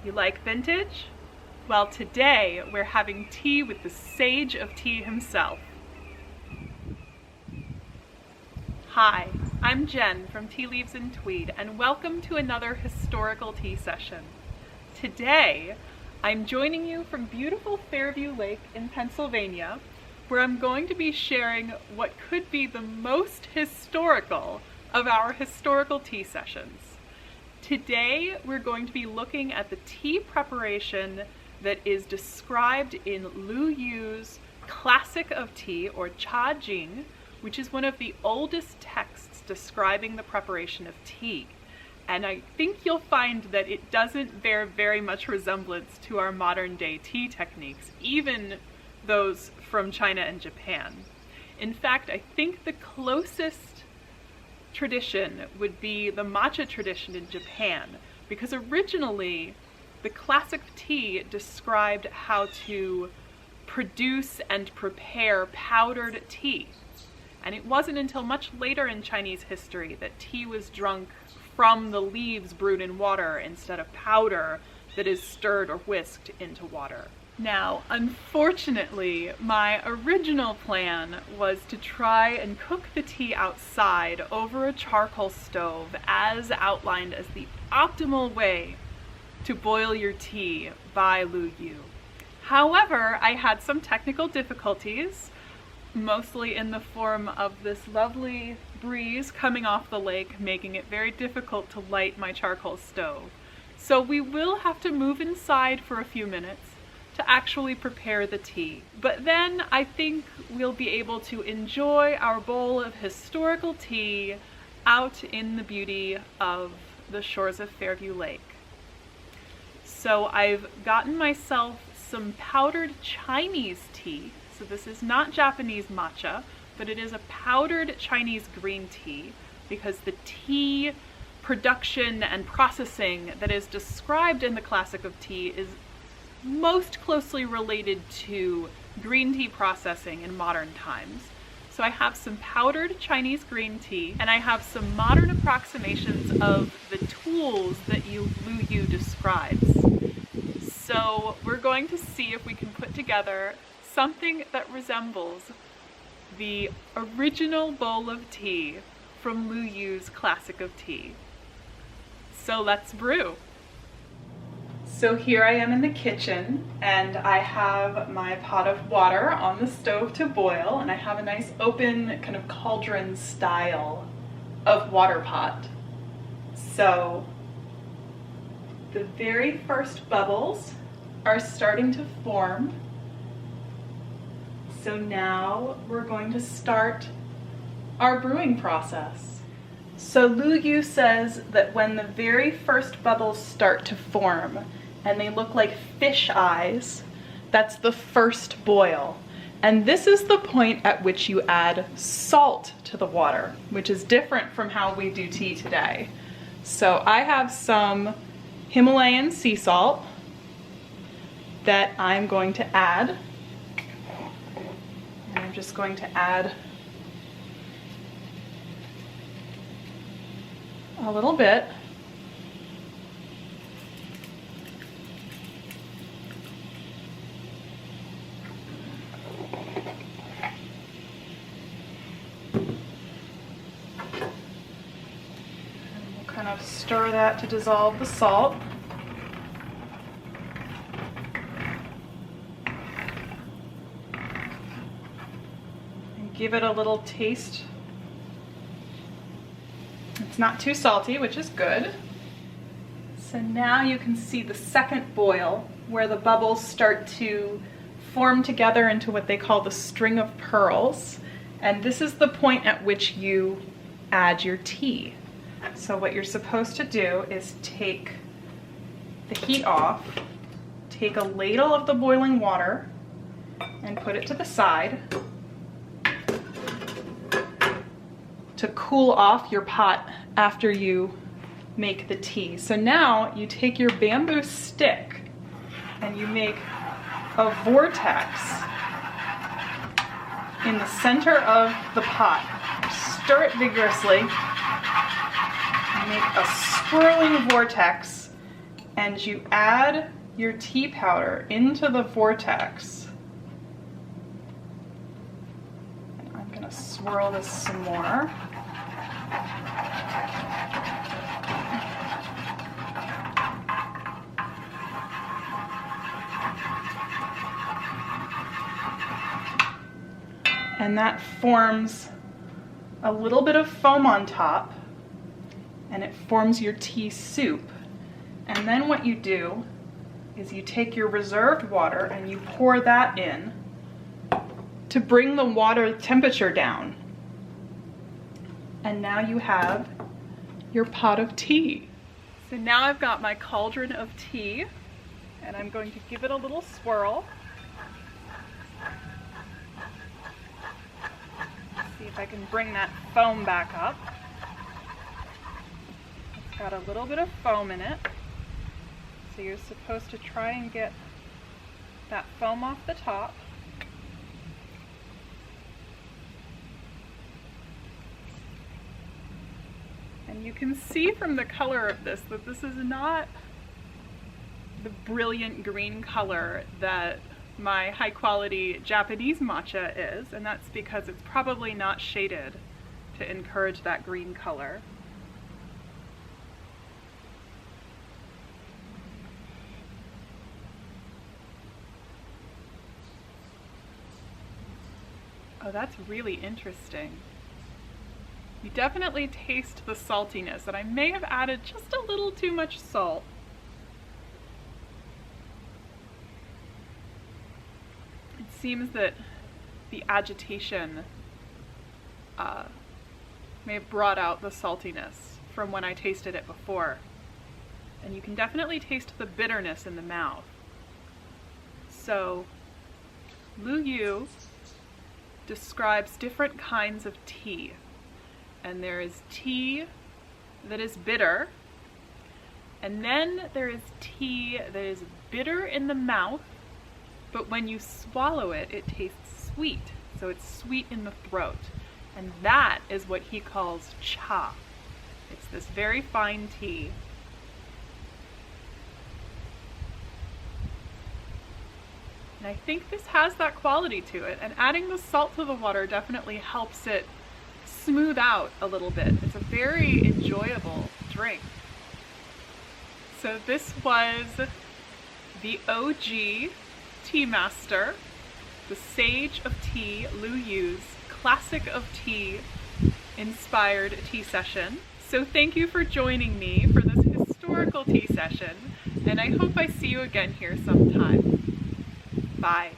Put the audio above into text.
You like vintage? Well, today we're having tea with the sage of tea himself. Hi, I'm Jen from Tea Leaves and Tweed, and welcome to another historical tea session. Today, I'm joining you from beautiful Fairview Lake in Pennsylvania, where I'm going to be sharing what could be the most historical of our historical tea sessions. Today, we're going to be looking at the tea preparation that is described in Lu Yu's Classic of Tea, or Cha Jing, which is one of the oldest texts describing the preparation of tea. And I think you'll find that it doesn't bear very much resemblance to our modern day tea techniques, even those from China and Japan. In fact, I think the closest tradition would be the matcha tradition in Japan, because originally the classic tea described how to produce and prepare powdered tea. And it wasn't until much later in Chinese history that tea was drunk from the leaves brewed in water instead of powder that is stirred or whisked into water. Now, unfortunately, my original plan was to try and cook the tea outside over a charcoal stove, as outlined as the optimal way to boil your tea by Lu Yu. However, I had some technical difficulties, mostly in the form of this lovely breeze coming off the lake, making it very difficult to light my charcoal stove. So we will have to move inside for a few minutes to actually prepare the tea. But then I think we'll be able to enjoy our bowl of historical tea out in the beauty of the shores of Fairview Lake. So I've gotten myself some powdered Chinese tea. So this is not Japanese matcha, but it is a powdered Chinese green tea, because the tea production and processing that is described in the Classic of Tea is most closely related to green tea processing in modern times. So I have some powdered Chinese green tea, and I have some modern approximations of the tools that Lu Yu describes. So we're going to see if we can put together something that resembles the original bowl of tea from Lu Yu's Classic of Tea. So let's brew. So here I am in the kitchen, and I have my pot of water on the stove to boil, and I have a nice open kind of cauldron style of water pot. So the very first bubbles are starting to form. So now we're going to start our brewing process. So Lu Yu says that when the very first bubbles start to form and they look like fish eyes, that's the first boil. And this is the point at which you add salt to the water, which is different from how we do tea today. So I have some Himalayan sea salt that I'm going to add. And I'm just going to add a little bit. And we'll kind of stir that to dissolve the salt. And give it a little taste. It's not too salty, which is good. So now you can see the second boil, where the bubbles start to form together into what they call the string of pearls. And this is the point at which you add your tea. So what you're supposed to do is take the heat off, take a ladle of the boiling water, and put it to the side to cool off your pot after you make the tea. So now you take your bamboo stick and you make a vortex in the center of the pot. Stir it vigorously, make a swirling vortex, and you add your tea powder into the vortex. And I'm going to swirl this some more. And that forms a little bit of foam on top, and it forms your tea soup. And then what you do is you take your reserved water and you pour that in to bring the water temperature down. And now you have your pot of tea. So now I've got my cauldron of tea, and I'm going to give it a little swirl. See if I can bring that foam back up. It's got a little bit of foam in it. So you're supposed to try and get that foam off the top. And you can see from the color of this that this is not the brilliant green color that my high quality Japanese matcha is, and that's because it's probably not shaded to encourage that green color. Oh, that's really interesting. You definitely taste the saltiness, and I may have added just a little too much salt. It seems that the agitation may have brought out the saltiness from when I tasted it before. And you can definitely taste the bitterness in the mouth. So, Lu Yu describes different kinds of tea. And there is tea that is bitter, and then there is tea that is bitter in the mouth, but when you swallow it, it tastes sweet. So it's sweet in the throat. And that is what he calls cha. It's this very fine tea. And I think this has that quality to it, and adding the salt to the water definitely helps it smooth out a little bit. It's a very enjoyable drink. So this was the OG Tea Master, the Sage of Tea, Lu Yu's classic of tea inspired tea session. So thank you for joining me for this historical tea session, and I hope I see you again here sometime. Bye.